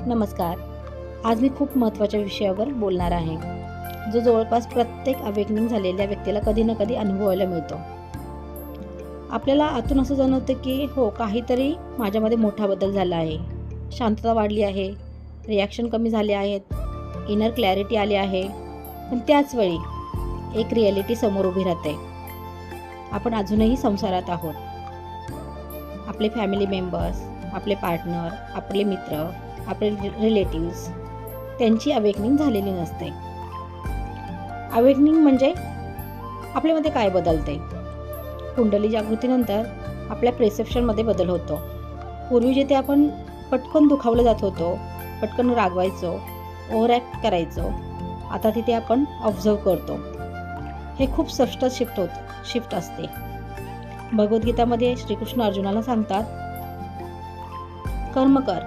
नमस्कार. आज मी खूप महत्त्वाच्या विषयावर बोलणार आहे, जो जवळपास प्रत्येक अवेकनिंग झालेल्या व्यक्तीला कधी ना कधी अनुभवायला मिळतो. आपल्याला आतून असं जाणवतं की हो, काहीतरी माझ्यामध्ये मोठा बदल झाला आहे. शांतता वाढली आहे, रिॲक्शन कमी झाले आहेत, इनर क्लॅरिटी आली आहे. पण त्याच वेळी एक रिॲलिटी समोर उभी राहते. आपण अजूनही संसारात आहोत. आपले फॅमिली मेंबर्स, आपले पार्टनर, आपले मित्र, आपले रिलेटिव्स, त्यांची अवेकनिंग झालेली नसते. अवेकनिंग म्हणजे आपल्यामध्ये काय बदलते? कुंडली जागृतीनंतर आपल्या प्रेसेप्शनमध्ये बदल होतो. पूर्वी जिथे आपण पटकन दुखावलं जात होतो, पटकन रागवायचो, ओव्हर ॲक्ट करायचो, आता तिथे आपण ऑब्झर्व करतो. हे खूप स्पष्ट शिफ्ट असते. भगवद्गीतामध्ये श्रीकृष्ण अर्जुनाला सांगतात, कर्म कर